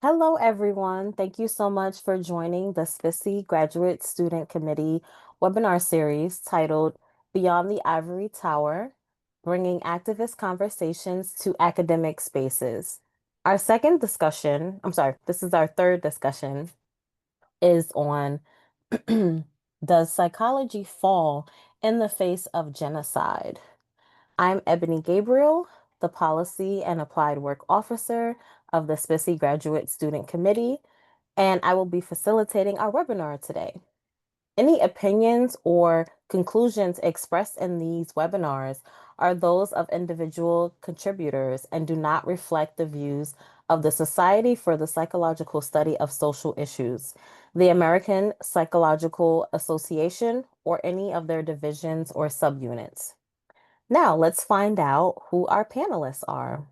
Hello, everyone. Thank you so much for joining the SPSSI Graduate Student Committee webinar series titled Beyond the Ivory Tower, Bringing Activist Conversations to Academic Spaces. Our second discussion, I'm sorry, this is our third discussion, is on Does psychology fall in the face of genocide? I'm Ebony Gabriel, the Policy and Applied Work Officer of the SPSSI Graduate Student Committee, and I will be facilitating our webinar today. Any opinions or conclusions expressed in these webinars are those of individual contributors and do not reflect the views of the Society for the Psychological Study of Social Issues, the American Psychological Association, or any of their divisions or subunits. Now, let's find out who our panelists are.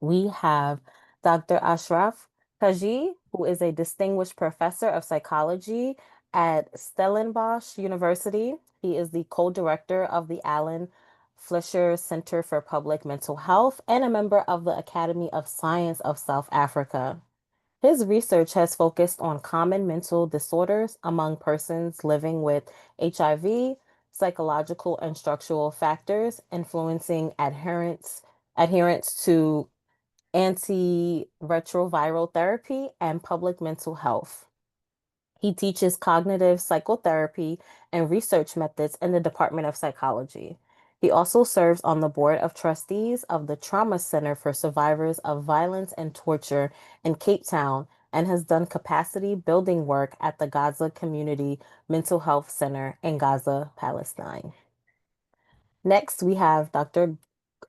We have Dr. Ashraf Kaji, who is a distinguished professor of psychology at Stellenbosch University. He is the co-director of the Alan Fletcher Center for Public Mental Health and a member of the Academy of Science of South Africa. His research has focused on common mental disorders among persons living with HIV, psychological and structural factors influencing adherence to antiretroviral therapy and public mental health. He teaches cognitive psychotherapy and research methods in the Department of Psychology. He also serves on the board of trustees of the Trauma Center for Survivors of Violence and Torture in Cape Town and has done capacity building work at the Gaza Community Mental Health Center in Gaza, Palestine. Next, we have Dr.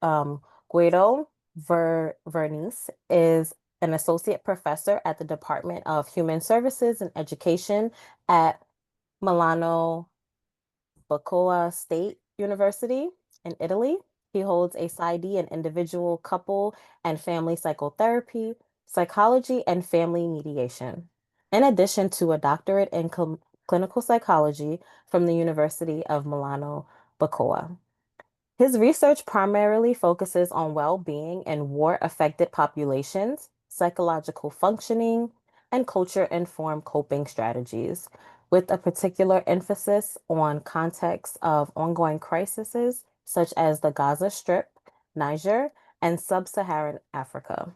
Guido Vernice is an associate professor at the Department of Human Services and Education at Milano Baccoa State University in Italy. He holds a PsyD in individual, couple, and family psychotherapy, psychology, and family mediation, in addition to a doctorate in clinical psychology from the University of Milano Baccoa. His research primarily focuses on well-being in war-affected populations, psychological functioning, and culture-informed coping strategies, with a particular emphasis on contexts of ongoing crises such as the Gaza Strip, Niger, and Sub-Saharan Africa.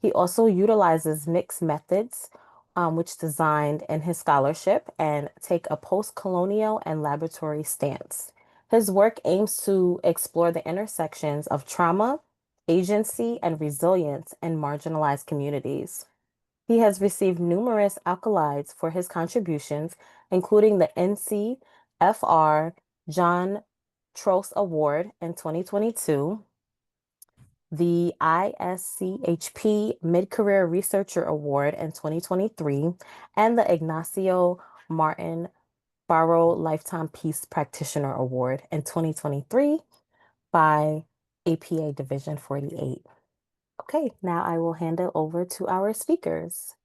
He also utilizes mixed methods, which designed in his scholarship and take a post-colonial and laboratory stance. His work aims to explore the intersections of trauma, agency, and resilience in marginalized communities. He has received numerous accolades for his contributions, including the NCFR John Trost Award in 2022, the ISCHP Mid-Career Researcher Award in 2023, and the Ignacio Martin Barrow Lifetime Peace Practitioner Award in 2023 by APA Division 48. Okay, now I will hand it over to our speakers.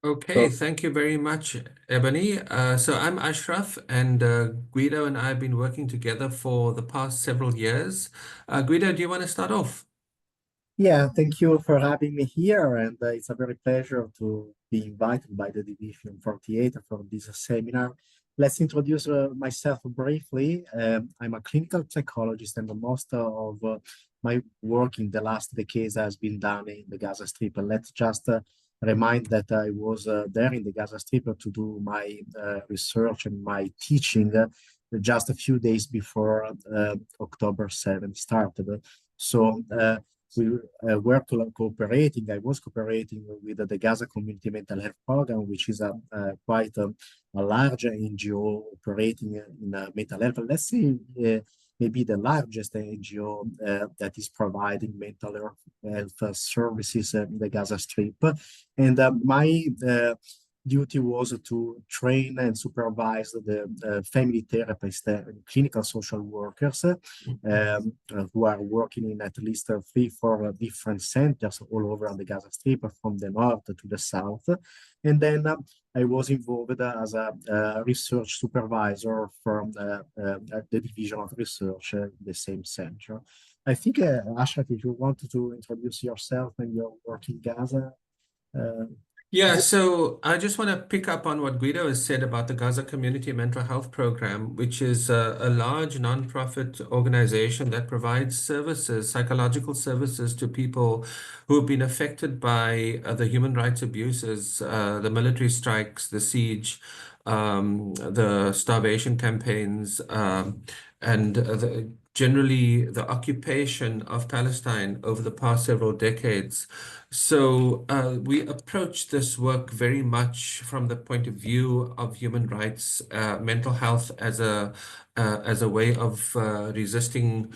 Okay, thank you very much, Ebony. So I'm Ashraf, and Guido and I have been working together for the past several years. Guido, do you want to start off? Yeah, thank you for having me here, and it's a very pleasure to be invited by the Division 48 for this seminar. Let's introduce myself briefly. I'm a clinical psychologist, and most of my work in the last decades has been done in the Gaza Strip. And let's just remind that I was there in the Gaza Strip to do my research and my teaching just a few days before October 7th started. So we were cooperating. I was cooperating with the Gaza Community Mental Health Program, which is quite a large NGO operating in mental health. Let's say maybe the largest NGO that is providing mental health services in the Gaza Strip. And my duty was to train and supervise the family therapists and clinical social workers who are working in at least 3-4 different centers all over the Gaza Strip, from the north to the south. And then I was involved as a research supervisor from the division of research in the same center. I think, Ashraf, if you wanted to introduce yourself and your work in Gaza. Uh, Yeah, so I just want to pick up on what Guido has said about the Gaza Community Mental Health Program, which is a large nonprofit organization that provides services, psychological services to people who have been affected by the human rights abuses, the military strikes, the siege, the starvation campaigns, and generally the occupation of Palestine over the past several decades. So we approach this work very much from the point of view of human rights, mental health as a way of resisting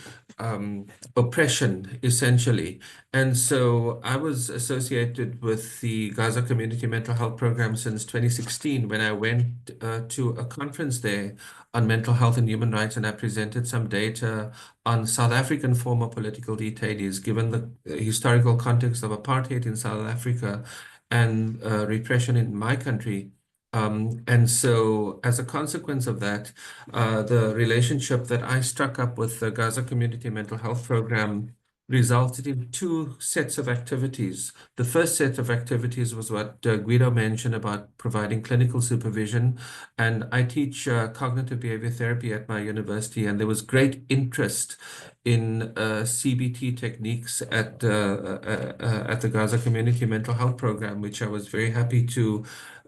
oppression, essentially. And so I was associated with the Gaza Community Mental Health Program since 2016 when I went to a conference there on mental health and human rights, and I presented some data on South African former political detainees, given the historical context of apartheid in South Africa and repression in my country. And so, as a consequence of that, the relationship that I struck up with the Gaza Community Mental Health Program resulted in two sets of activities. The first set of activities was what Guido mentioned about providing clinical supervision. And I teach cognitive behavior therapy at my university, and there was great interest in CBT techniques at the Gaza Community Mental Health Program, which I was very happy to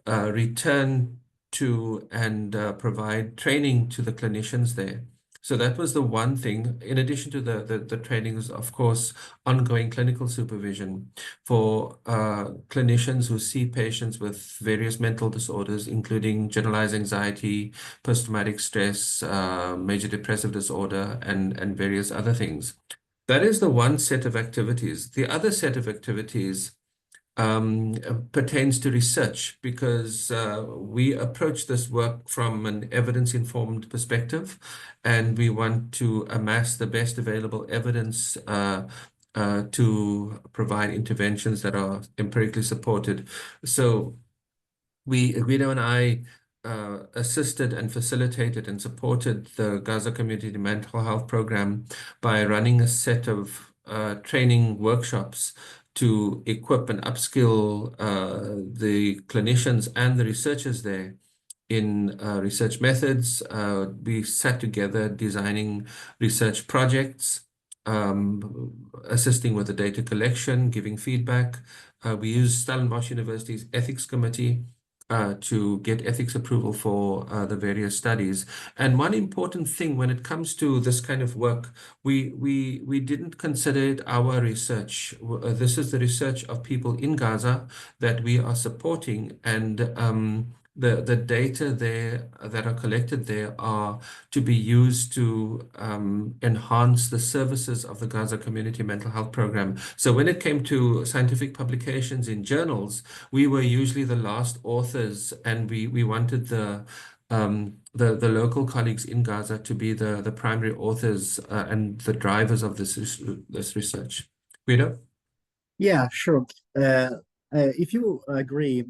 return to and provide training to the clinicians there. So that was the one thing. In addition to the trainings, of course, ongoing clinical supervision for clinicians who see patients with various mental disorders, including generalized anxiety, post-traumatic stress, major depressive disorder, and various other things. That is the one set of activities. The other set of activities pertains to research because we approach this work from an evidence-informed perspective, and we want to amass the best available evidence to provide interventions that are empirically supported. So Guido and I assisted and facilitated and supported the Gaza Community Mental Health Program by running a set of training workshops to equip and upskill the clinicians and the researchers there in research methods. We sat together designing research projects, assisting with the data collection, giving feedback. We used Stellenbosch University's ethics committee to get ethics approval for the various studies. And one important thing when it comes to this kind of work, we didn't consider it our research. This is the research of people in Gaza that we are supporting, and the data there that are collected there are to be used to enhance the services of the Gaza Community Mental Health Program. So when it came to scientific publications in journals, we were usually the last authors, and we wanted the local colleagues in Gaza to be the primary authors and the drivers of this research. Guido? Yeah, sure. If you agree,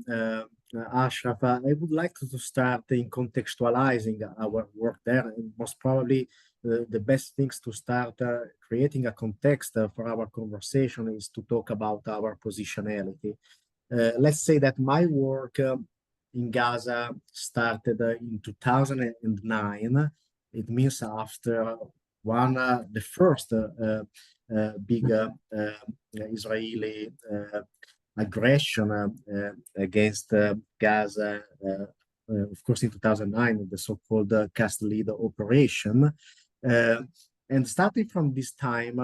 Ashraf, I would like to start in contextualizing our work there. And most probably, the best things to start creating a context for our conversation is to talk about our positionality. Let's say that my work in Gaza started in 2009. It means after the first big Israeli aggression against Gaza, of course, in 2009, the so-called Cast Lead operation. And starting from this time,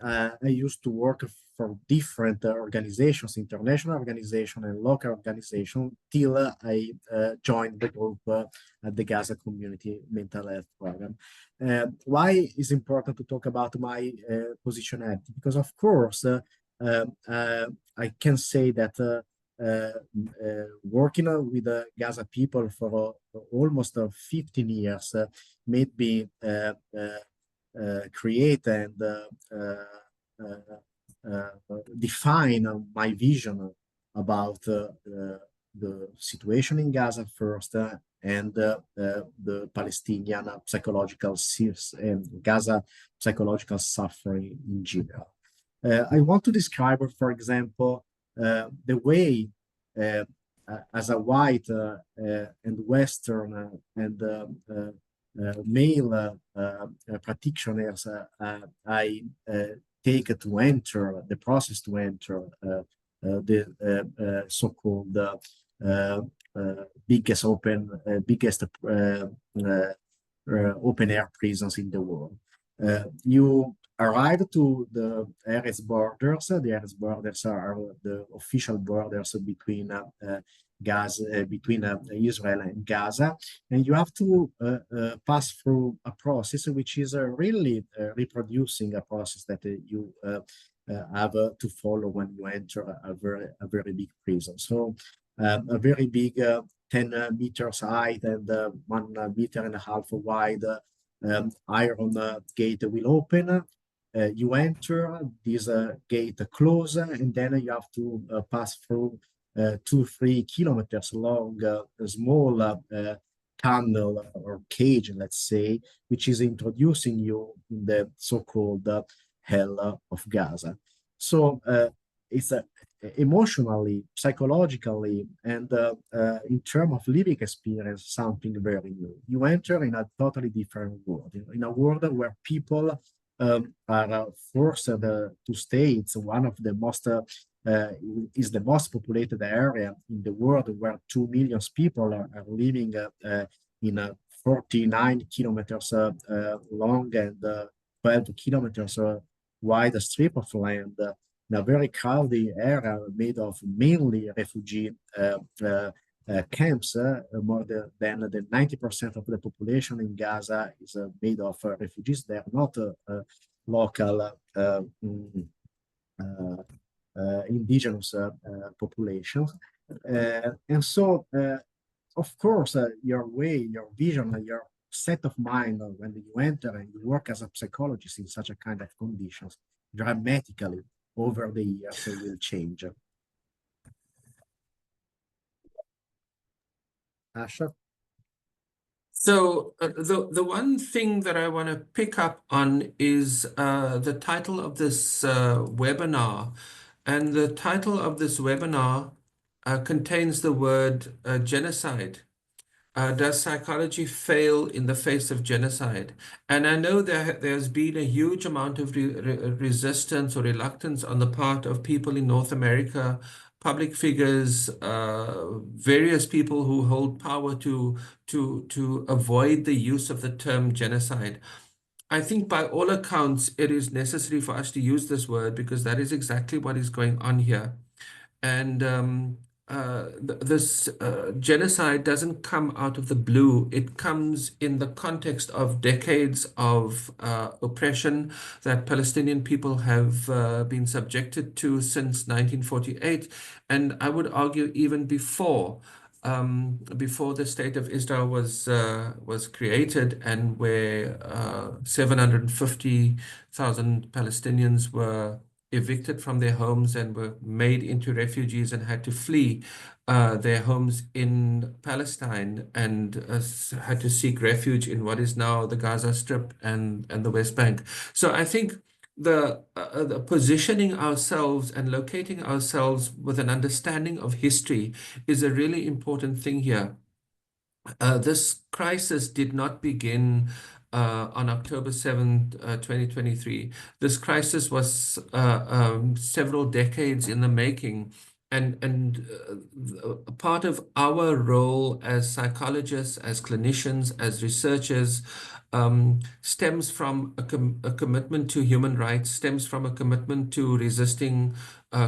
I used to work for different organizations, international organizations and local organizations, till I joined the group at the Gaza Community Mental Health Program. Why is important to talk about my positionality? Because, of course, I can say that working with the Gaza people for almost 15 years made me create and define my vision about the situation in Gaza first and the Palestinian psychological and Gaza psychological suffering in general. I want to describe, for example, the way as a white and Western male practitioners I take to enter the process to enter the so-called biggest open air prisons in the world. You arrive to the Erez borders. The Erez borders are the official borders between Gaza, between Israel and Gaza, and you have to pass through a process which is really reproducing a process that you have to follow when you enter a very big prison. So a very big 10 meters height and 1.5 meters wide iron gate will open. You enter, this gate close, and then you have to pass through 2-3 kilometers long a small tunnel or cage, let's say, which is introducing you in the so-called hell of Gaza. So it's emotionally, psychologically, and in terms of living experience, something very new. You enter in a totally different world, in a world where people are forced to stay. It's one of the most is the most populated area in the world, where 2 million people are living in a 49 kilometers long and 12 kilometers wide strip of land in a very crowded area made of mainly refugee camps. More than the 90% of the population in Gaza is made of refugees. They are not local indigenous populations. And so, of course, your way, your vision, your set of mind when you enter and you work as a psychologist in such a kind of conditions dramatically over the years will change. Asha? So the one thing that I want to pick up on is the title of this webinar. And the title of this webinar contains the word genocide. Does psychology fail in the face of genocide? And I know there's been a huge amount of resistance or reluctance on the part of people in North America, public figures, various people who hold power to avoid the use of the term genocide. I think by all accounts, it is necessary for us to use this word because that is exactly what is going on here. And this genocide doesn't come out of the blue. It comes in the context of decades of oppression that Palestinian people have been subjected to since 1948. And I would argue even before the state of Israel was created, and where 750,000 Palestinians were evicted from their homes and were made into refugees and had to flee their homes in Palestine and had to seek refuge in what is now the Gaza Strip and the West Bank. So I think the positioning ourselves and locating ourselves with an understanding of history is a really important thing here. This crisis did not begin on October 7th, 2023. This crisis was several decades in the making. And part of our role as psychologists, as clinicians, as researchers, stems from a commitment to human rights, stems from a commitment to resisting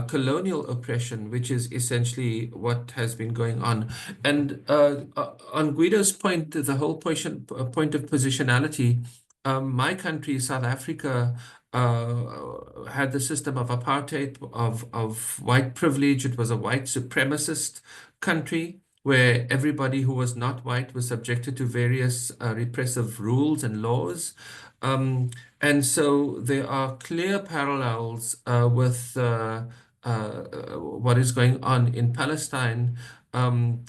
colonial oppression, which is essentially what has been going on. And on Guido's point, the whole point of positionality, my country, South Africa, had the system of apartheid, of white privilege. It was a white supremacist country where everybody who was not white was subjected to various repressive rules and laws. Um, and so there are clear parallels with what is going on in Palestine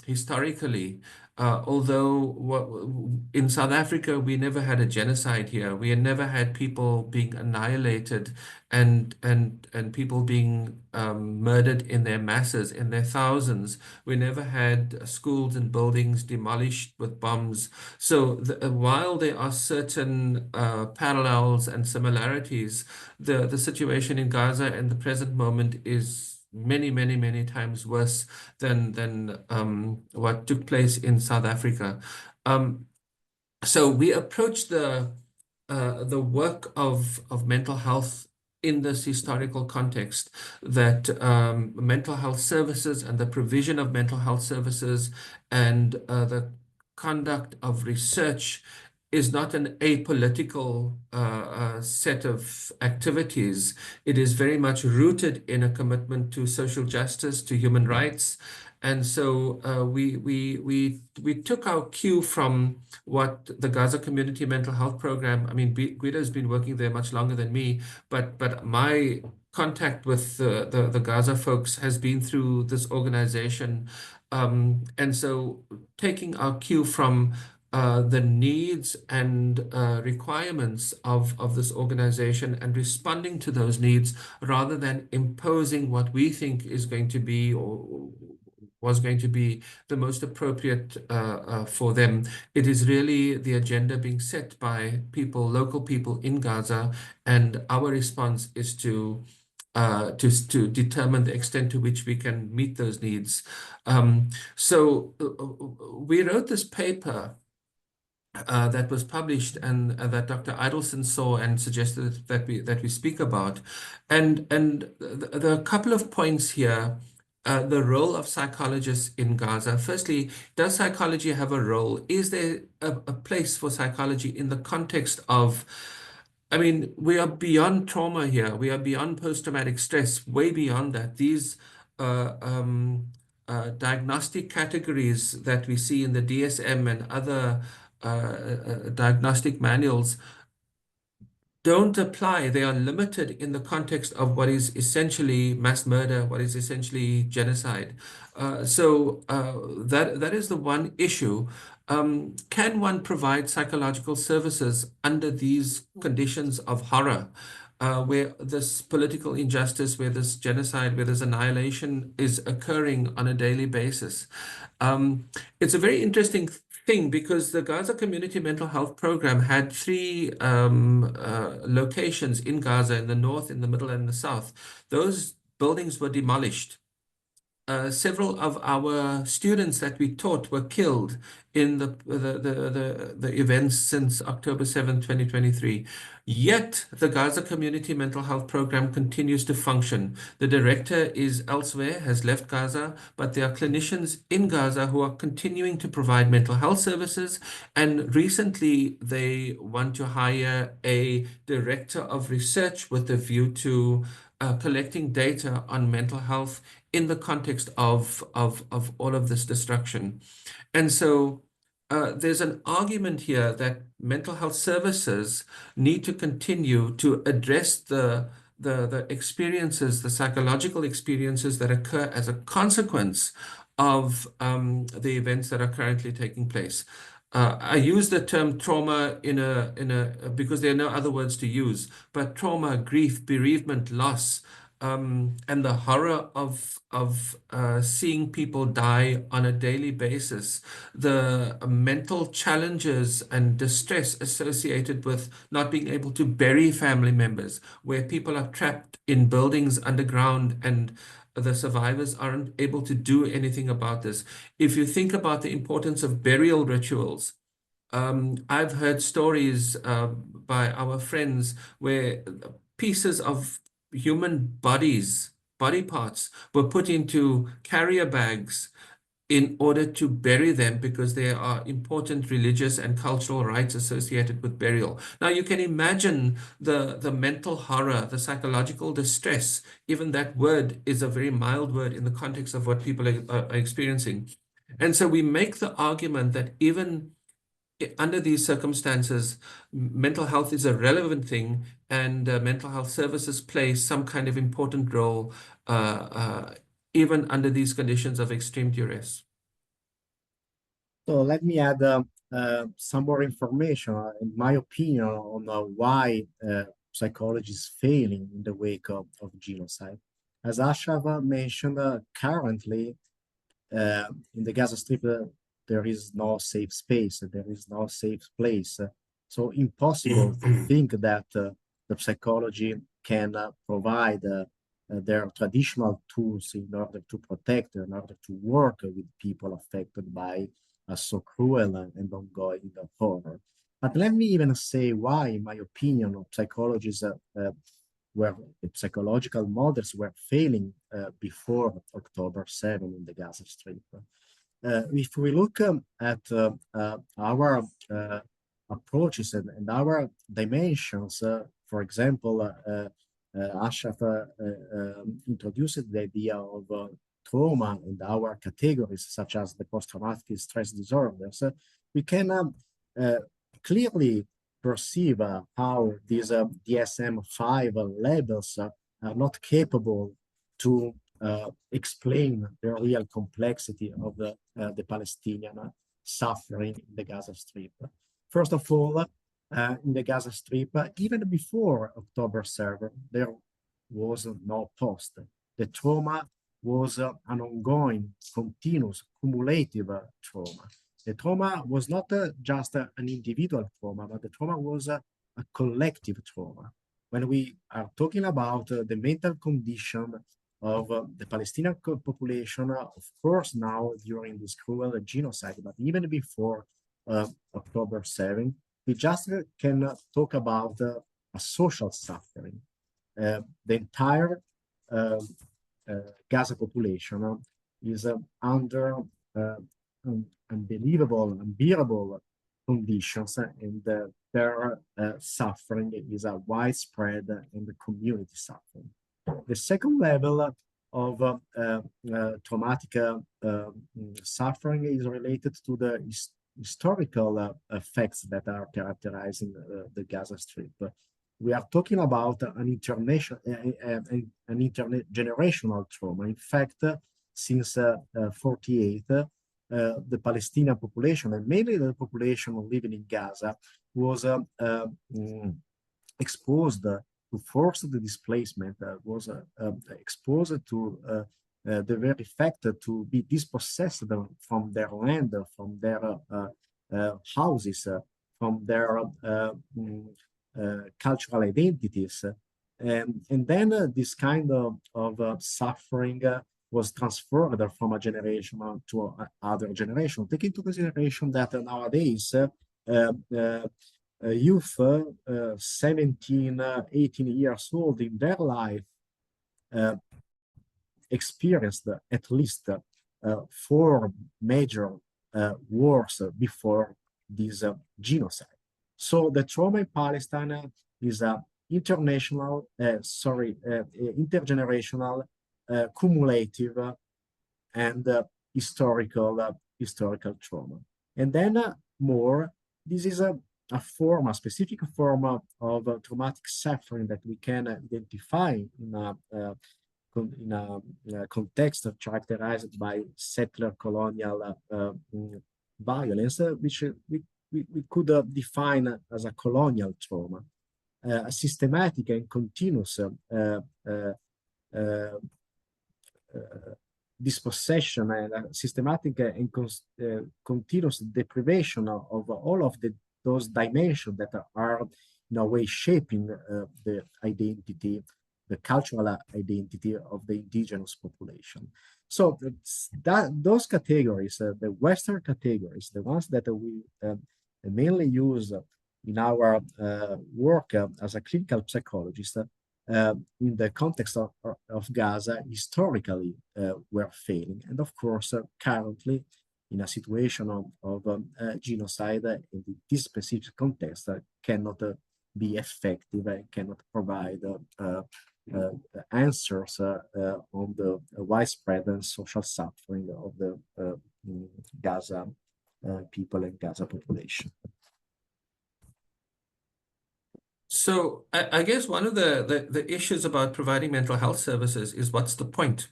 historically. Although in South Africa, we never had a genocide here. We had never had people being annihilated and people being murdered in their masses, in their thousands. We never had schools and buildings demolished with bombs. So while there are certain parallels and similarities, the situation in Gaza in the present moment is many, many, many times worse than what took place in South Africa. Um, so we approach the work of mental health in this historical context, that mental health services and the provision of mental health services and the conduct of research is not an apolitical set of activities. It is very much rooted in a commitment to social justice, to human rights. And so we took our cue from what the Gaza Community Mental Health Program. I mean, Guido's been working there much longer than me, but my contact with the Gaza folks has been through this organization. And so taking our cue from the needs and requirements of this organization and responding to those needs rather than imposing what we think is going to be or was going to be the most appropriate for them. It is really the agenda being set by people, local people in Gaza, and our response is to determine the extent to which we can meet those needs. We wrote this paper that was published and that Dr. Idelson saw and suggested that we speak about. And there are a couple of points here. The role of psychologists in Gaza. Firstly, does psychology have a role? Is there a place for psychology in the context of, I mean, we are beyond trauma here. We are beyond post-traumatic stress, way beyond that. These uh, um, diagnostic categories that we see in the DSM and other diagnostic manuals don't apply. They are limited in the context of what is essentially mass murder, what is essentially genocide. That is the one issue. Can one provide psychological services under these conditions of horror, where this political injustice, where this genocide, where this annihilation is occurring on a daily basis? It's a very interesting thing because the Gaza Community Mental Health Program had three locations in Gaza, in the north, in the middle, and the south. Those buildings were demolished. Several of our students that we taught were killed in the events since October 7, 2023. Yet the Gaza Community Mental Health Program continues to function. The director is elsewhere, has left Gaza, but there are clinicians in Gaza who are continuing to provide mental health services. And recently, they want to hire a director of research with a view to collecting data on mental health in the context of all of this destruction. And so there's an argument here that mental health services need to continue to address the experiences, the psychological experiences that occur as a consequence of the events that are currently taking place. I use the term trauma because there are no other words to use, but trauma, grief, bereavement, loss, and the horror of seeing people die on a daily basis, the mental challenges and distress associated with not being able to bury family members, where people are trapped in buildings underground and the survivors aren't able to do anything about this. If you think about the importance of burial rituals, I've heard stories by our friends where pieces of human bodies, body parts, were put into carrier bags in order to bury them because there are important religious and cultural rites associated with burial. Now, you can imagine the mental horror, the psychological distress. Even that word is a very mild word in the context of what people are experiencing. And so we make the argument that even under these circumstances, mental health is a relevant thing, and mental health services play some kind of important role, even under these conditions of extreme duress. So let me add some more information, in my opinion, on why psychology is failing in the wake of genocide. As Ashraf mentioned, currently in the Gaza Strip, there is no safe space, there is no safe place. So impossible to think that the psychology can provide their traditional tools in order to protect, in order to work with people affected by so cruel and ongoing horror. But let me even say why, in my opinion, psychologists where the psychological models were failing before October 7 in the Gaza Strip. If we look at our approaches and our dimensions, for example, Ashraf introduced the idea of trauma and our categories, such as the post-traumatic stress disorders, we can clearly perceive how these DSM-5 labels are not capable to explain the real complexity of the Palestinian suffering in the Gaza Strip. First of all, in the Gaza Strip, even before October 7, there was no post. The trauma was an ongoing, continuous, cumulative trauma. The trauma was not just an individual trauma, but the trauma was a collective trauma. When we are talking about the mental condition of the Palestinian population, of course, now during this cruel genocide, but even before October 7, we just can talk about a social suffering. The entire Gaza population is under unbearable conditions, and their suffering is a widespread and community suffering. The second level of traumatic suffering is related to the historical effects that are characterizing the Gaza Strip. We are talking about an intergenerational trauma. In fact, since 48, the Palestinian population, and mainly the population living in Gaza, was exposed to forced displacement, was exposed to the very fact to be dispossessed from their land, from their houses, from their cultural identities. And then this kind of suffering was transferred from a generation to another generation. Take into consideration that nowadays, youth, 17, 18 years old in their life, experienced at least 4 major wars before this genocide. So the trauma in Palestine is intergenerational, cumulative, and historical trauma. And then more, this is a specific form of traumatic suffering that we can identify in a context characterized by settler colonial violence, which we could define as a colonial trauma, a systematic and continuous dispossession and a systematic and continuous deprivation of all of those dimensions that are in a way shaping the identity, the cultural identity of the indigenous population. So those categories, the Western categories, the ones that we mainly use in our work as a clinical psychologist, in the context of Gaza, historically were failing. And of course, currently, in a situation of genocide, in this specific context, cannot be effective and cannot provide answers on the widespread and social suffering of the Gaza people and Gaza population. So I guess one of the issues about providing mental health services is what's the point?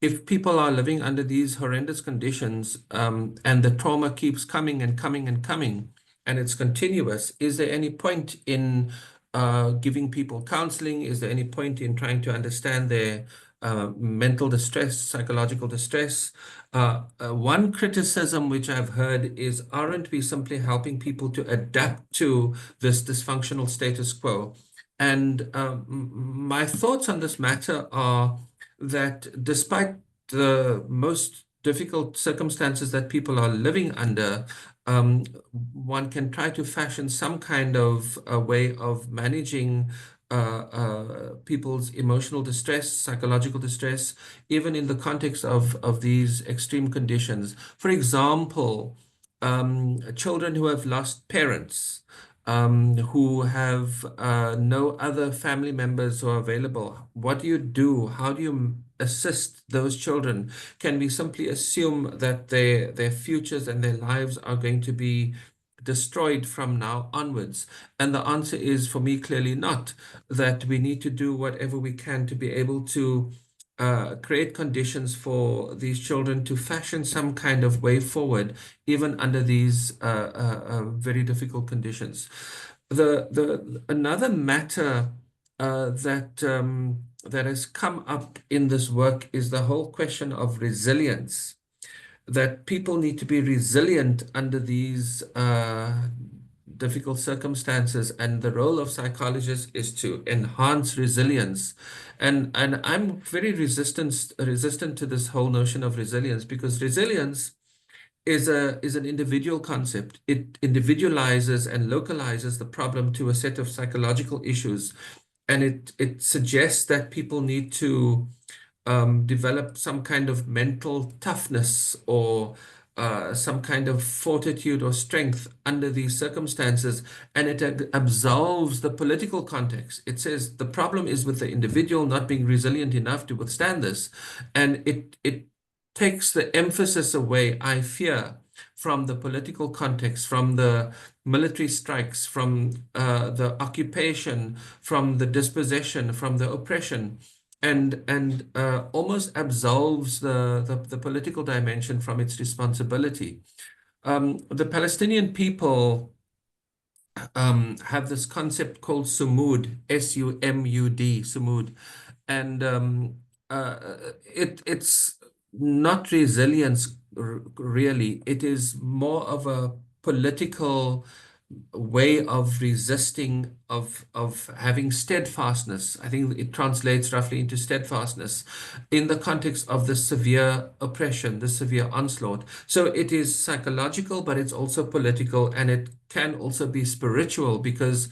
If people are living under these horrendous conditions, and the trauma keeps coming and coming and coming, and it's continuous, is there any point in giving people counseling? Is there any point in trying to understand their mental distress, psychological distress? One criticism which I've heard is, aren't we simply helping people to adapt to this dysfunctional status quo? And my thoughts on this matter are that despite the most difficult circumstances that people are living under, one can try to fashion some kind of a way of managing people's emotional distress, psychological distress, even in the context of these extreme conditions. For example, children who have lost parents, who have no other family members who are available. What do you do? How do you assist those children? Can we simply assume that their futures and their lives are going to be destroyed from now onwards? And the answer is, for me, clearly not. That we need to do whatever we can to be able to create conditions for these children to fashion some kind of way forward, even under these very difficult conditions. Another matter that has come up in this work is the whole question of resilience, that people need to be resilient under these difficult circumstances, and the role of psychologists is to enhance resilience. And I'm very resistant to this whole notion of resilience, because resilience is an individual concept. It individualizes and localizes the problem to a set of psychological issues, and it suggests that people need to develop some kind of mental toughness, or some kind of fortitude or strength under these circumstances, and it absolves the political context. It says the problem is with the individual not being resilient enough to withstand this, and it takes the emphasis away, I fear, from the political context, from the military strikes, from the occupation, from the dispossession, from the oppression, and almost absolves the political dimension from its responsibility. The Palestinian people have this concept called sumud, S-U-M-U-D, sumud, and it's not resilience really. It is more of a political way of resisting, of having steadfastness. I think it translates roughly into steadfastness in the context of the severe oppression, the severe onslaught. So it is psychological, but it's also political, and it can also be spiritual, because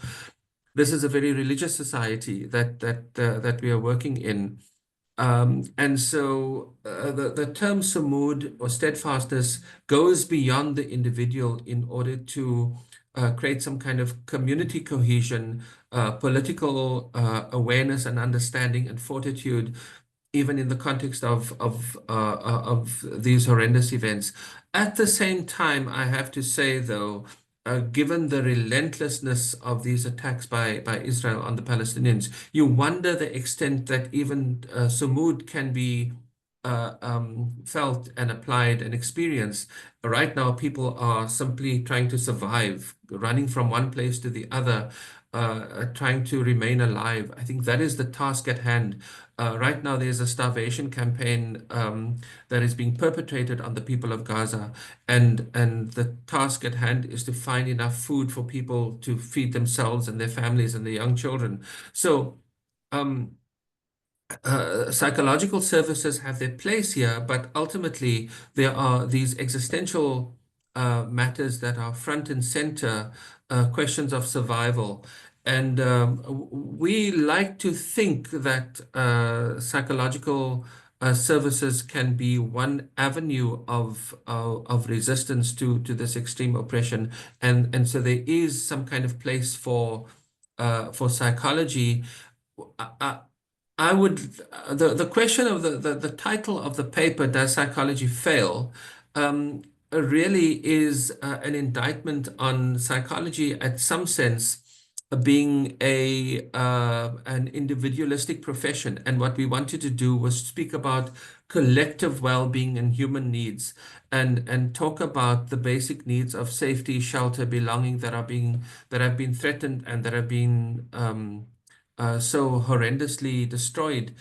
this is a very religious society that we are working in. And so the term sumud, or steadfastness, goes beyond the individual in order to create some kind of community cohesion, political awareness and understanding and fortitude, even in the context of these horrendous events. At the same time, I have to say, though, given the relentlessness of these attacks by Israel on the Palestinians, you wonder the extent that even sumud can be felt and applied and experienced. Right now, people are simply trying to survive, running from one place to the other, trying to remain alive. I think that is the task at hand. Right now, there's a starvation campaign that is being perpetrated on the people of Gaza, and the task at hand is to find enough food for people to feed themselves and their families and their young children. So, psychological services have their place here, but ultimately there are these existential matters that are front and center, questions of survival. And we like to think that psychological services can be one avenue of resistance to this extreme oppression, and so there is some kind of place for psychology. I, I would the question of the title of the paper, Does Psychology Fail? Um, really is an indictment on psychology at some sense being an individualistic profession. And what we wanted to do was speak about collective well-being and human needs, and talk about the basic needs of safety, shelter, belonging that have been threatened and that have been so horrendously destroyed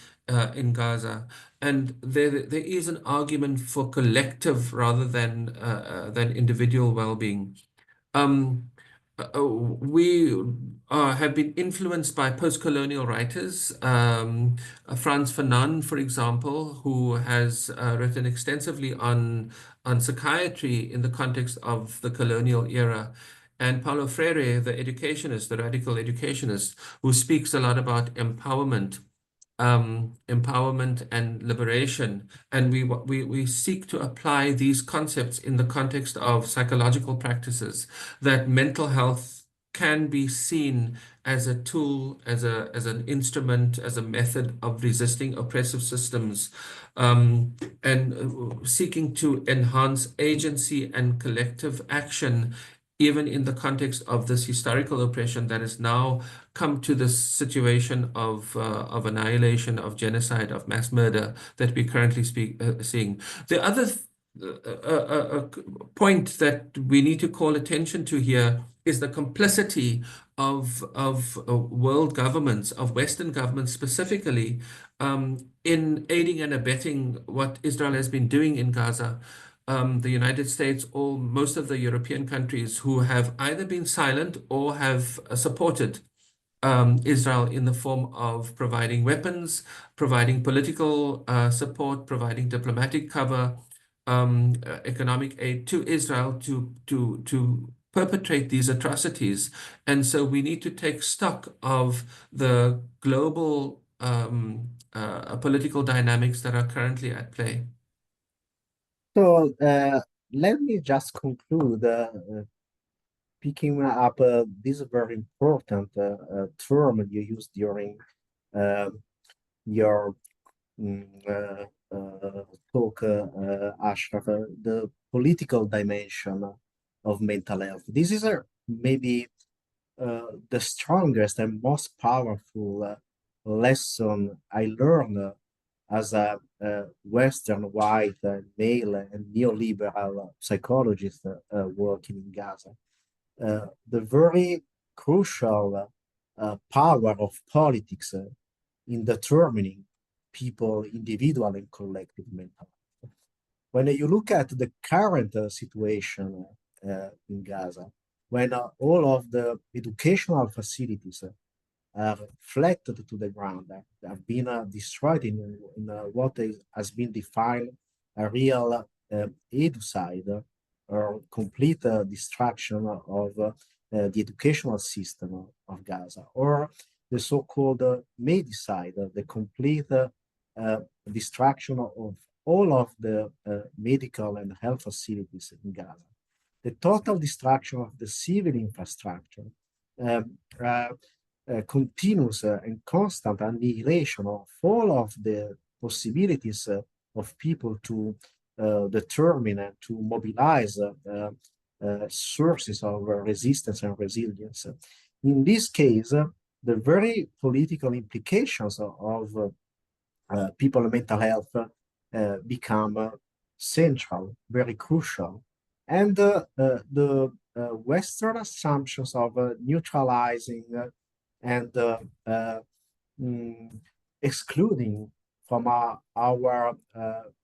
in Gaza. And there is an argument for collective rather than individual well-being. Um, we have been influenced by post-colonial writers. Frantz Fanon, for example, who has written extensively on psychiatry in the context of the colonial era, and Paulo Freire, the educationist, the radical educationist, who speaks a lot about empowerment and liberation. And we seek to apply these concepts in the context of psychological practices, that mental health can be seen as a tool, as an instrument, as a method of resisting oppressive systems, and seeking to enhance agency and collective action, even in the context of this historical oppression that has now come to this situation of annihilation, of genocide, of mass murder that we currently seeing. The other point that we need to call attention to here is the complicity of world governments, of Western governments specifically, in aiding and abetting what Israel has been doing in Gaza. The United States or most of the European countries who have either been silent or have supported Israel in the form of providing weapons, providing political support, providing diplomatic cover, economic aid to Israel to perpetrate these atrocities. And so we need to take stock of the global political dynamics that are currently at play. So let me just conclude picking up this very important term you used during uh, your mm, talk, Ashraf, the political dimension of mental health. This is maybe the strongest and most powerful lesson I learned as a Western white male and neoliberal psychologist working in Gaza. The very crucial power of politics in determining people, individual and collective mental health. When you look at the current situation in Gaza, when all of the educational facilities flattened to the ground, have been destroyed in what has been defined a real edicide or complete destruction of the educational system of Gaza, or the so-called medicide, the complete destruction of all of the medical and health facilities in Gaza, the total destruction of the civil infrastructure, um, uh, continuous and constant annihilation of all of the possibilities of people to determine and to mobilize sources of resistance and resilience. In this case, the very political implications of people's mental health become central, very crucial. And the Western assumptions of neutralizing and mm, excluding from our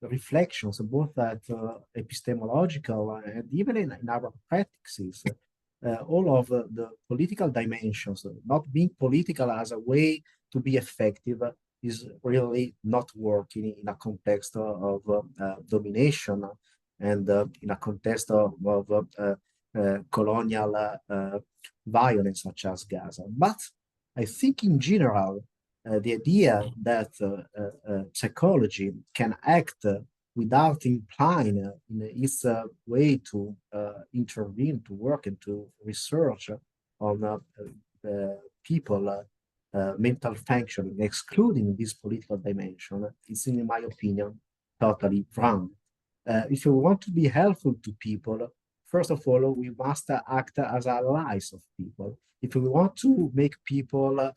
reflections, both at epistemological and even in our practices, all of the political dimensions, not being political as a way to be effective, is really not working in a context of domination and in a context of colonial violence such as Gaza. But I think in general, the idea that psychology can act without implying in its way to intervene, to work and to research on people mental functioning, excluding this political dimension, is, in my opinion, totally wrong. If you want to be helpful to people, first of all, we must act as allies of people. If we want to make people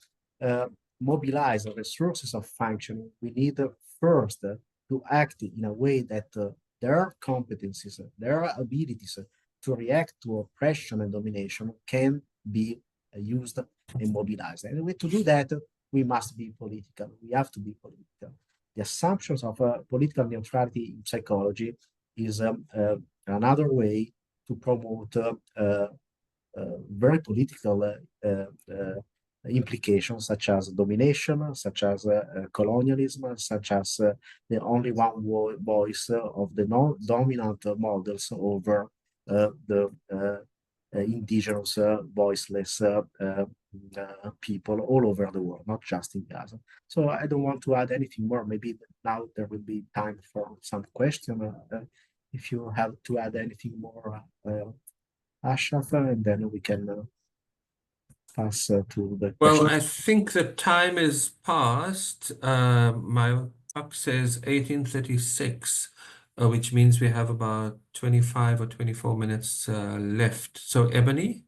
mobilize the resources of functioning, we need first to act in a way that their competencies, their abilities to react to oppression and domination can be used and mobilized. And to do that, we must be political. We have to be political. The assumptions of political neutrality in psychology is another way to promote very political implications, such as domination, such as colonialism, such as the only one voice of the dominant models over the indigenous, voiceless people all over the world, not just in Gaza. So I don't want to add anything more. Maybe now there will be time for some question. If you have to add anything more, Ashraf, and then we can pass to the Well, question. I think the time is past. My clock says 18:36, which means we have about 25 or 24 minutes left. So, Ebony,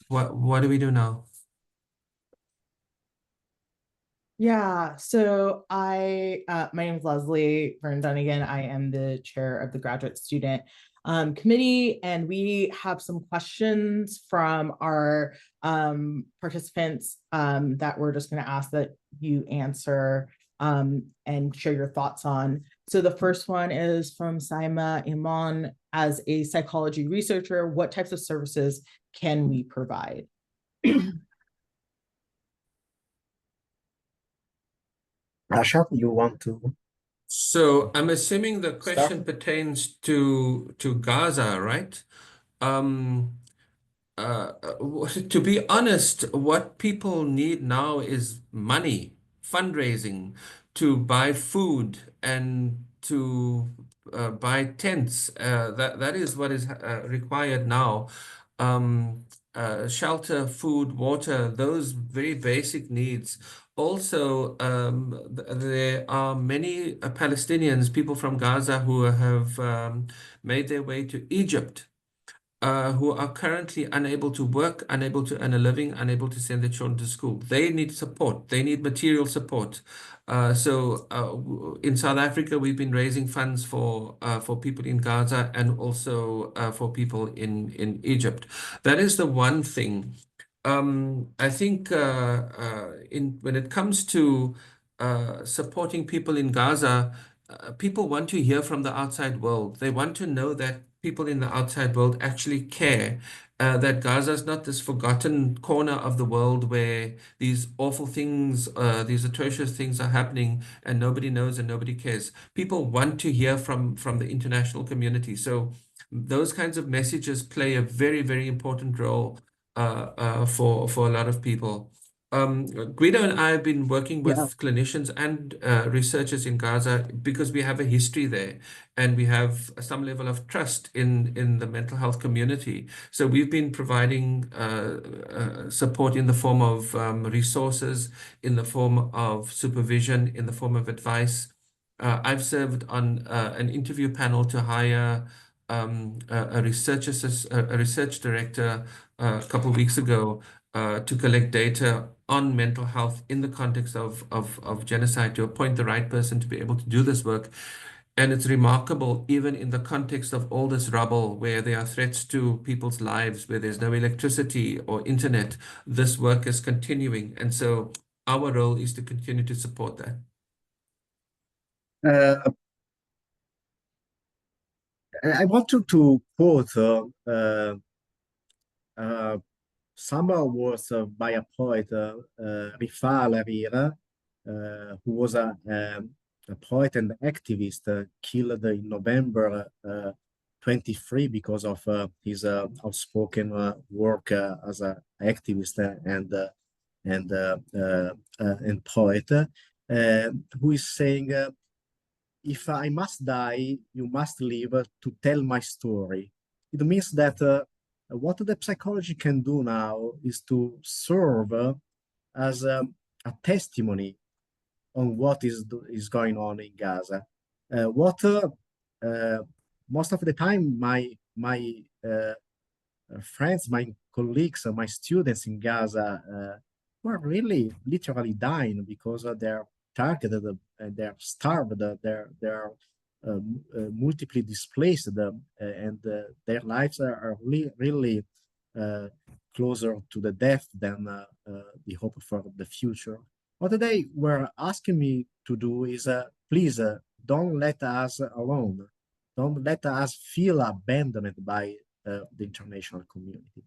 what do we do now? Yeah, so my name is Leslie Vern Dunnigan. I am the chair of the graduate student committee, and we have some questions from our participants that we're just going to ask that you answer and share your thoughts on. So the first one is from Saima Iman. As a psychology researcher, what types of services can we provide? Ashraf, you want to So, I'm assuming the question start? pertains to Gaza, right? Um, to be honest, what people need now is money, fundraising to buy food and to buy tents. That is what is required now. Um, Shelter, food, water, those very basic needs. Also, there are many Palestinians, people from Gaza, who have made their way to Egypt, who are currently unable to work, unable to earn a living, unable to send their children to school. They need support. They need material support. In South Africa, we've been raising funds for people in Gaza and also for people in Egypt. That is the one thing. I think when it comes to supporting people in Gaza, people want to hear from the outside world. They want to know that people in the outside world actually care, that Gaza is not this forgotten corner of the world where these awful things, these atrocious things are happening and nobody knows and nobody cares. People want to hear from the international community. So those kinds of messages play a very, very important role for a lot of people. Guido and I have been working Yeah, with clinicians and researchers in Gaza because we have a history there and we have some level of trust in the mental health community. So we've been providing support in the form of resources, in the form of supervision, in the form of advice. I've served on an interview panel to hire a research director a couple of weeks ago to collect data on mental health in the context of genocide, to appoint the right person to be able to do this work. And it's remarkable, even in the context of all this rubble, where there are threats to people's lives, where there's no electricity or internet, this work is continuing. And so our role is to continue to support that. uh, I want to quote some words by a poet, Rifal Hariri, who was a poet and activist killed in November 23 because of his outspoken work as an activist and poet, who is saying, if I must die, you must live to tell my story. It means that what the psychology can do now is to serve as a testimony on what is going on in Gaza. What most of the time my friends, my colleagues, my students in Gaza were really literally dying because they're targeted and they're starved, they're multiply displaced, and their lives are really closer to the death than the hope for the future. What they were asking me to do is, please don't let us alone. Don't let us feel abandoned by the international community.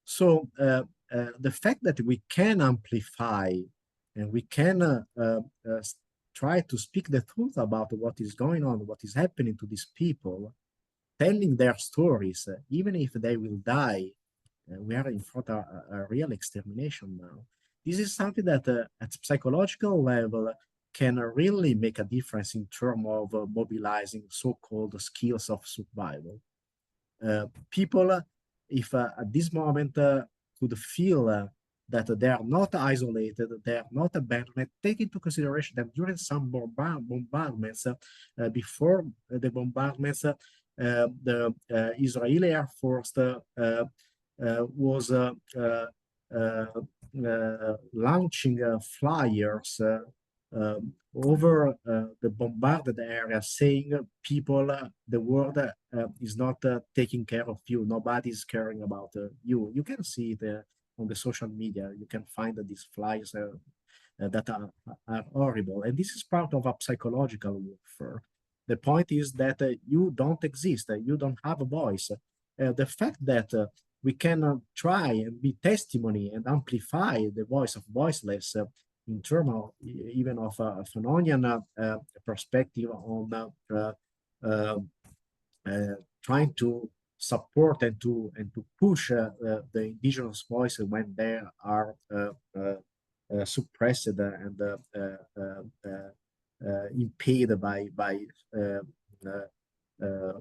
So the fact that we can amplify and we can try to speak the truth about what is going on, what is happening to these people, telling their stories, even if they will die, we are in front of a real extermination now. This is something that at psychological level can really make a difference in terms of mobilizing so-called skills of survival. People, if at this moment could feel that they are not isolated, they are not abandoned, take into consideration that during some bombardments, before the bombardments, the Israeli Air Force was launching flyers over the bombarded area, saying people, the world is not taking care of you. Nobody is caring about you. You can see it on the social media. You can find these flyers that are horrible. And this is part of a psychological warfare. The point is that you don't exist. You don't have a voice. The fact that we can try and be testimony and amplify the voice of voiceless in terms of even of a Fanonian perspective on trying to support and to push the indigenous voice when they are suppressed and impeded by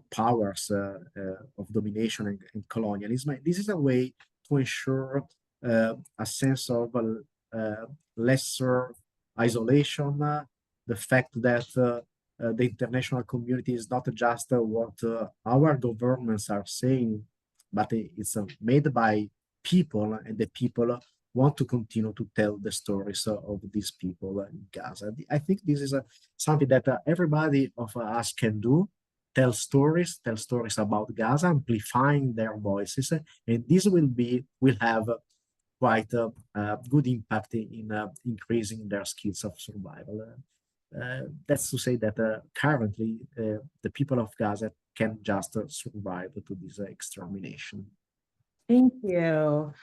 powers of domination and colonialism. This is a way to ensure a sense of lesser isolation, the fact that the international community is not just what our governments are saying, but it's made by people, and the people want to continue to tell the stories of these people in Gaza. I think this is something that everybody of us can do, tell stories about Gaza, amplifying their voices, and this will have quite a good impact in increasing their skills of survival. That's to say that currently the people of Gaza can just survive to this extermination. Thank you.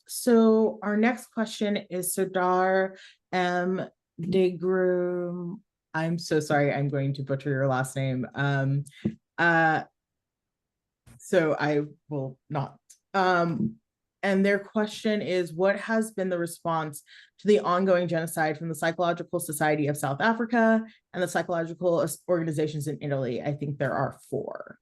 So our next question is Sardar M. Degrum. I'm so sorry, I'm going to butcher your last name. So I will not. And their question is, what has been the response to the ongoing genocide from the Psychological Society of South Africa and the psychological organizations in Italy? I think there are 4.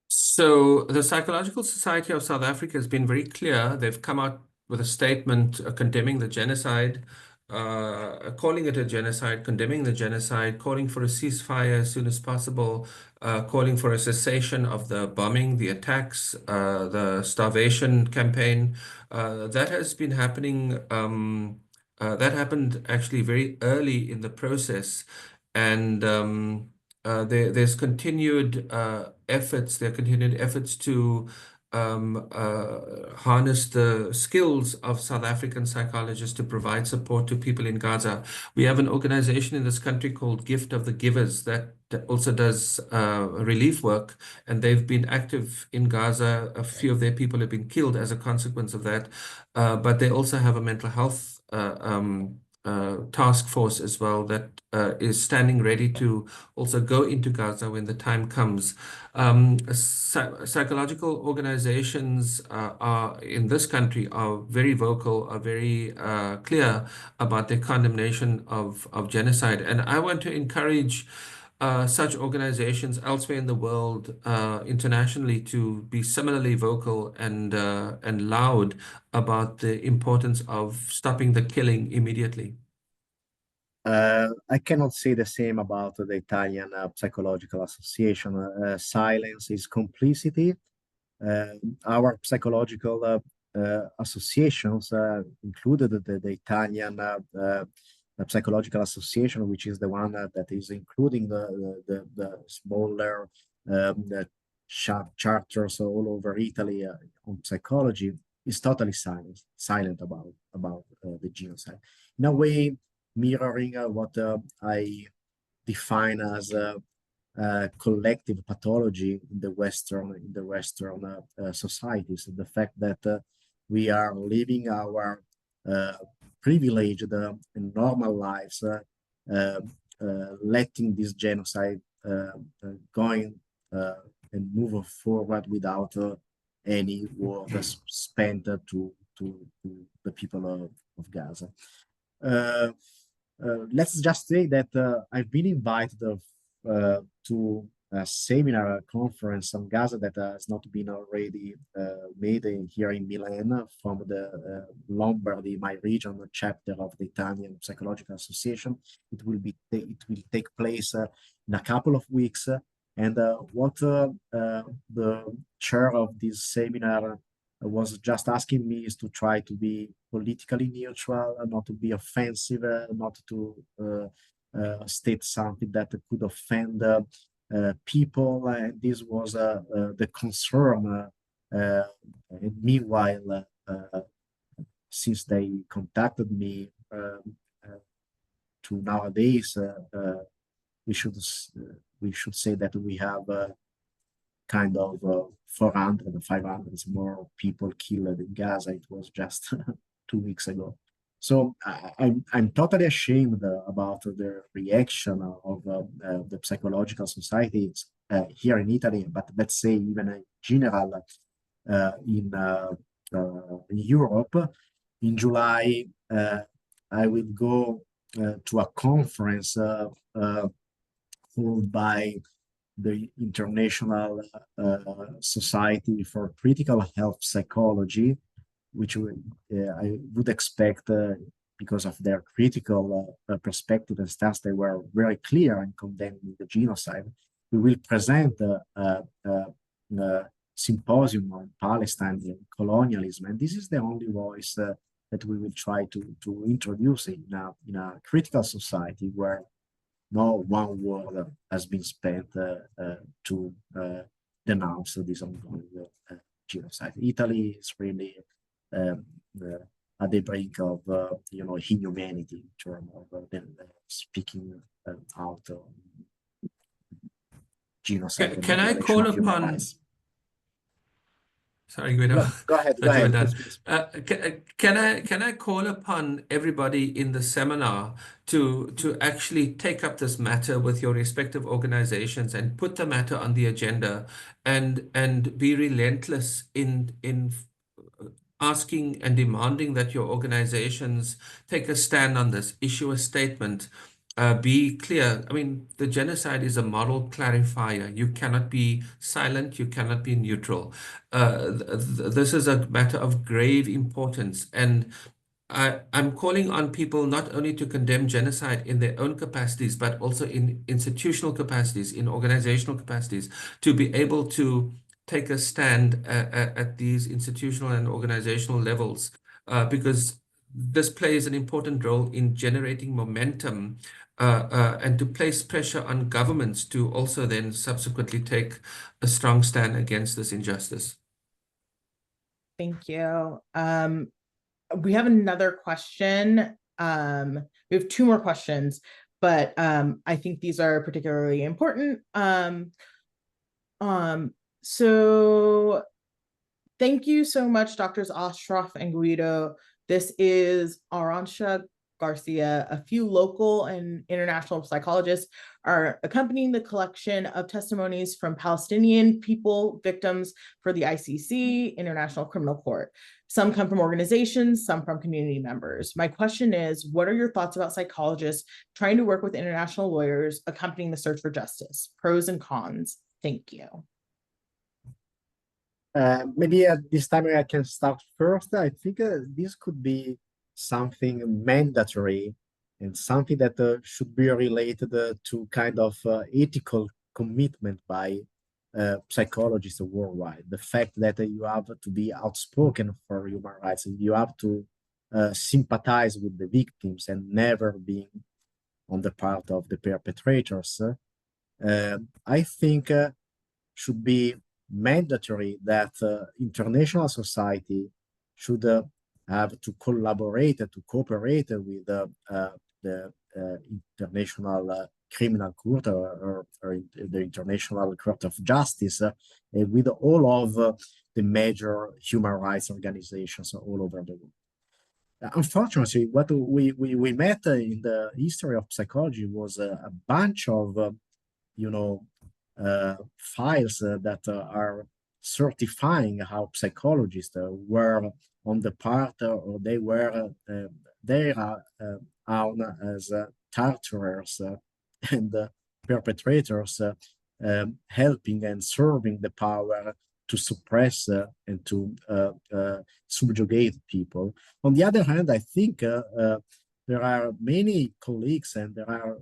So the Psychological Society of South Africa has been very clear. They've come out with a statement condemning the genocide, calling it a genocide, condemning the genocide, calling for a ceasefire as soon as possible, calling for a cessation of the bombing, the attacks, the starvation campaign. That has been happening. That happened actually very early in the process. And there's continued efforts. There are continued efforts to harness the skills of South African psychologists to provide support to people in Gaza. We have an organization in this country called Gift of the Givers that also does relief work, and they've been active in Gaza. A few of their people have been killed as a consequence of that, but they also have a mental health task force as well that is standing ready to also go into Gaza when the time comes. Psychological organizations are in this country are very vocal, are very clear about their condemnation of genocide. And I want to encourage such organizations elsewhere in the world, internationally, to be similarly vocal and loud about the importance of stopping the killing immediately. I cannot say the same about the Italian Psychological Association. Silence is complicity. Our psychological associations included the Italian Psychological Association, which is the one that is including the smaller the charters all over Italy on psychology, is totally silent about the genocide. In a way, mirroring what I define as collective pathology in the Western societies. The fact that we are living our privileged and normal lives, letting this genocide going and move forward without any word spent to the people of Gaza. Let's just say that I've been invited to a seminar, a conference on Gaza that has not been already made here in Milan from the Lombardy, my region, chapter of the Italian Psychological Association. It will take place in a couple of weeks. And what the chair of this seminar was just asking me is to try to be politically neutral, not to be offensive, not to state something that could offend people. And this was the concern. And meanwhile, since they contacted me to nowadays, we should say that we have kind of 400 or 500 more people killed in Gaza. It was just 2 weeks ago. So I'm totally ashamed about the reaction of the psychological societies here in Italy, but let's say even in general in Europe. In July, I will go to a conference held by the International Society for Critical Health Psychology, which I would expect because of their critical perspective and stance. They were very clear in condemning the genocide. We will present a symposium on Palestine and colonialism, and this is the only voice that we will try to introduce in a critical society where no one word has been spent to denounce this ongoing genocide. Italy is really at the brink of inhumanity in terms of speaking out genocide. Can I call upon? Sorry, Guido. Go ahead. That you were done. Please. Can I call upon everybody in the seminar to actually take up this matter with your respective organizations and put the matter on the agenda and be relentless in asking and demanding that your organizations take a stand on this, issue a statement, be clear. I mean, the genocide is a moral clarifier. You cannot be silent, you cannot be neutral. This is a matter of grave importance. And I'm calling on people not only to condemn genocide in their own capacities, but also in institutional capacities, in organizational capacities, to be able to take a stand at these institutional and organizational levels, because this plays an important role in generating momentum and to place pressure on governments to also then subsequently take a strong stand against this injustice. Thank you. We have another question. We have 2 more questions, but I think these are particularly important. So thank you so much, Drs. Ashraf and Guido. This is Aransha Garcia, a few local and international psychologists are accompanying the collection of testimonies from Palestinian people, victims for the ICC, International Criminal Court. Some come from organizations, some from community members. My question is, what are your thoughts about psychologists trying to work with international lawyers accompanying the search for justice? Pros and cons. Thank you. Maybe at this time I can start first. I think this could be something mandatory and something that should be related to kind of ethical commitment by psychologists worldwide. The fact that you have to be outspoken for human rights, you have to sympathize with the victims and never being on the part of the perpetrators. I think should be mandatory that international society should have to collaborate, to cooperate with the International Criminal Court or the International Court of Justice, with all of the major human rights organizations all over the world. Unfortunately, what we met in the history of psychology was a bunch of files that are certifying how psychologists were on the part or they were own as torturers and perpetrators, helping and serving the power to suppress and to subjugate people. On the other hand, I think there are many colleagues and there are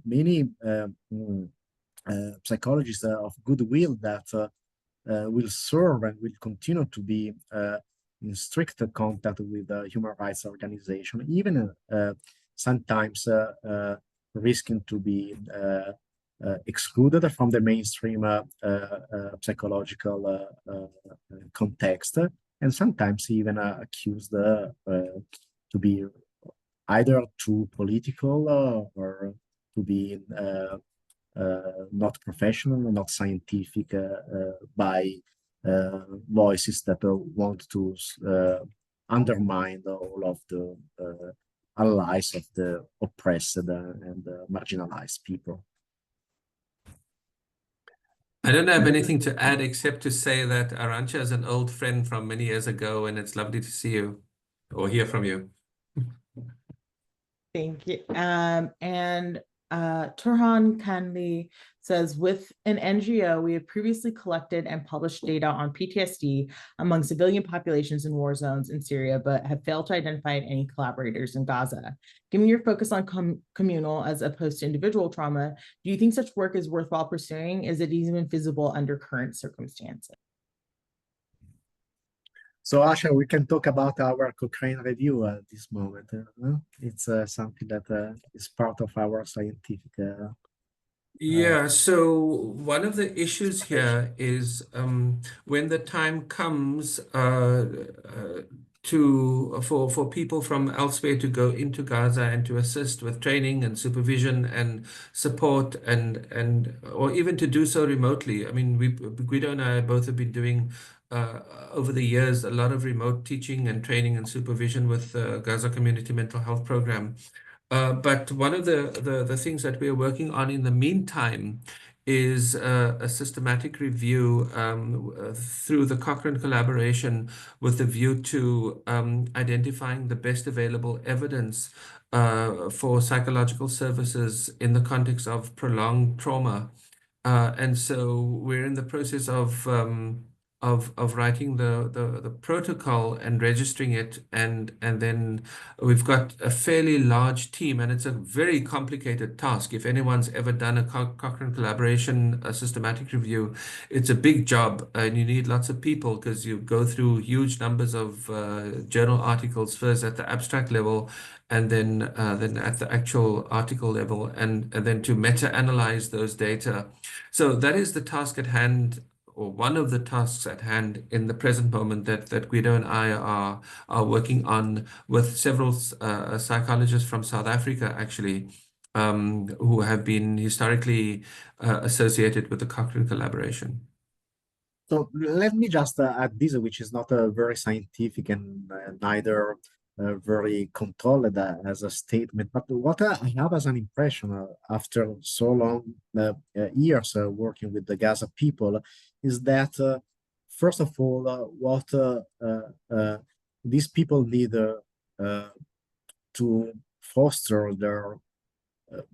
many psychologists of goodwill that will serve and will continue to be in strict contact with human rights organizations, even sometimes risking to be excluded from the mainstream psychological context, and sometimes even accused to be either too political or to be not professional, not scientific by voices that want to undermine all of the allies of the oppressed and marginalized people. I don't have anything to add except to say that Arantxa is an old friend from many years ago, and it's lovely to see you or hear from you. Thank you. And Turhan Kanli says, with an NGO, we have previously collected and published data on PTSD among civilian populations in war zones in Syria, but have failed to identify any collaborators in Gaza. Given your focus on communal as opposed to individual trauma, do you think such work is worthwhile pursuing? Is it even feasible under current circumstances? So, Asha, we can talk about our Cochrane review at this moment. It's something that is part of our scientific. Yeah, so one of the issues here is when the time comes for people from elsewhere to go into Gaza and to assist with training and supervision and support and or even to do so remotely. I mean, Guido and I both have been doing over the years a lot of remote teaching and training and supervision with the Gaza Community Mental Health Program. But one of the things that we are working on in the meantime is a systematic review through the Cochrane collaboration with a view to identifying the best available evidence for psychological services in the context of prolonged trauma. And so we're in the process of writing the protocol and registering it, and then we've got a fairly large team, and it's a very complicated task. If anyone's ever done a Cochrane collaboration, a systematic review, it's a big job, and you need lots of people because you go through huge numbers of journal articles first at the abstract level, and then at the actual article level, and then to meta-analyze those data. So that is the task at hand, or one of the tasks at hand in the present moment that Guido and I are working on with several psychologists from South Africa, actually, who have been historically associated with the Cochrane collaboration. So let me just add this, which is not very scientific and neither very controlled as a statement. But what I have as an impression after so long years working with the Gaza people is that, first of all, what these people need to foster their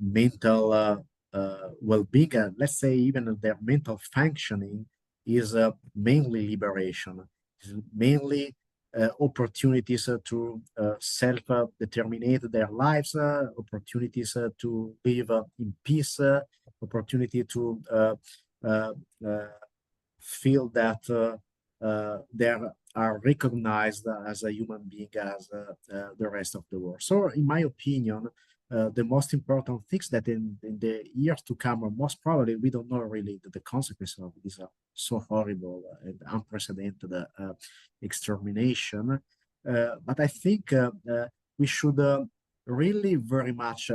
mental well-being, let's say even their mental functioning, is mainly liberation, is mainly opportunities to self-determine their lives, opportunities to live in peace, opportunity to uh, uh, feel that they are recognized as a human being as the rest of the world. So, in my opinion, the most important things that in the years to come, or most probably, we don't know really the consequences of this so horrible and unprecedented extermination. But I think we should really very much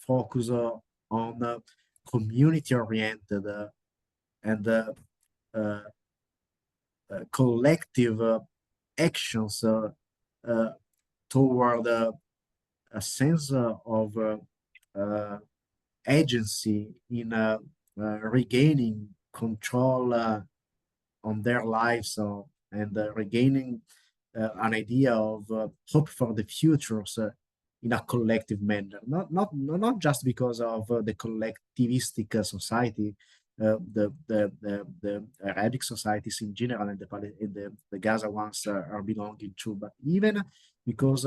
focus on community-oriented and uh, collective actions uh, toward a sense of agency in regaining control on their lives and regaining an idea of hope for the futures in a collective manner, not just because of the collectivistic society, the Arabic societies in general and the Gaza ones are belonging to, but even because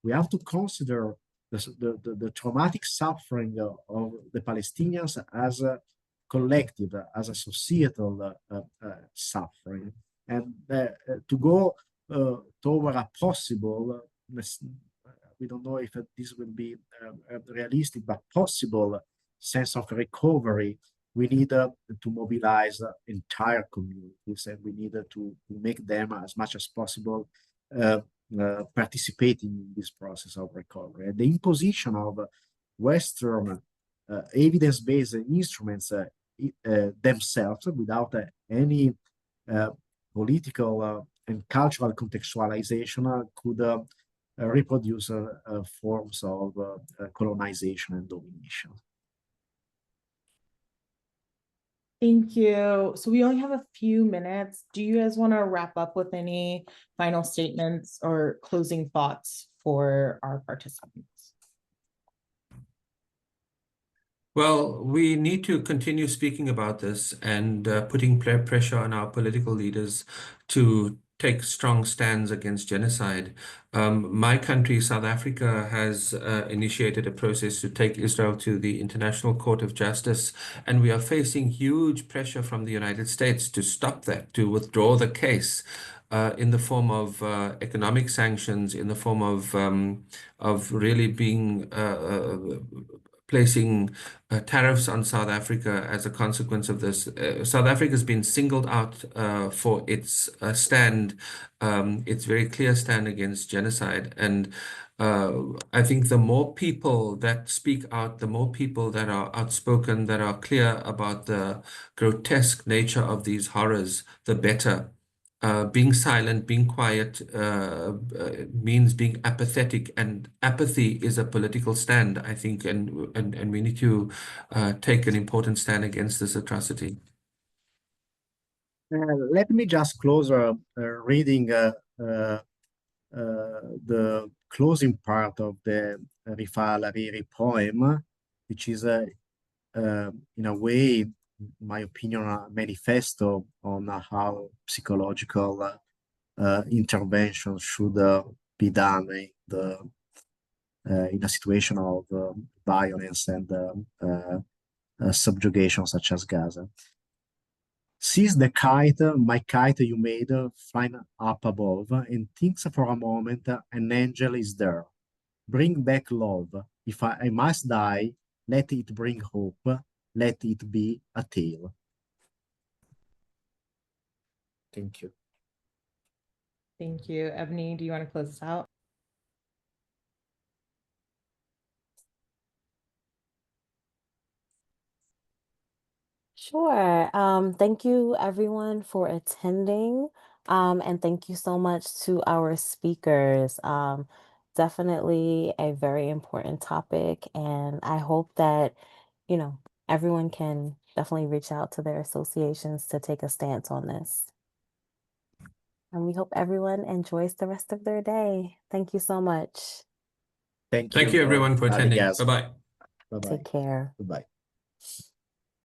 we have to consider the traumatic suffering of the Palestinians as a collective, as a societal suffering, and to go toward a possible, we don't know if this will be realistic, but possible sense of recovery, we need to mobilize entire communities, and we need to make them as much as possible participating in this process of recovery. And the imposition of Western evidence-based instruments themselves without any political and cultural contextualization could reproduce forms of colonization and domination. Thank you. So we only have a few minutes. Do you guys want to wrap up with any final statements or closing thoughts for our participants? Well, we need to continue speaking about this and putting pressure on our political leaders to take strong stands against genocide. My country, South Africa, has initiated a process to take Israel to the International Court of Justice, and we are facing huge pressure from the United States to stop that, to withdraw the case. In the form of economic sanctions, in the form of really being placing tariffs on South Africa as a consequence of this. South Africa has been singled out for its stand, its very clear stand against genocide. And I think the more people that speak out, the more people that are outspoken, that are clear about the grotesque nature of these horrors, the better. Being silent, being quiet means being apathetic, and apathy is a political stand, I think, and we need to take an important stand against this atrocity. Let me just close reading the closing part of the Rifat Hariri poem, which is in a way, in my opinion, a manifesto on how psychological intervention should be done in a situation of violence and subjugation such as Gaza. Sees the kite, my kite you made, flying up above, and thinks for a moment an angel is there. Bring back love. If I must die, let it bring hope. Let it be a tale. Thank you. Thank you. Ebony, do you want to close us out? Sure. Thank you everyone for attending. And thank you so much to our speakers. definitely a very important topic, and I hope that, everyone can definitely reach out to their associations to take a stance on this. And we hope everyone enjoys the rest of their day. Thank you so much. Thank Thank you you for everyone for having attending. us. Bye-bye. Bye-bye. Take care. Goodbye.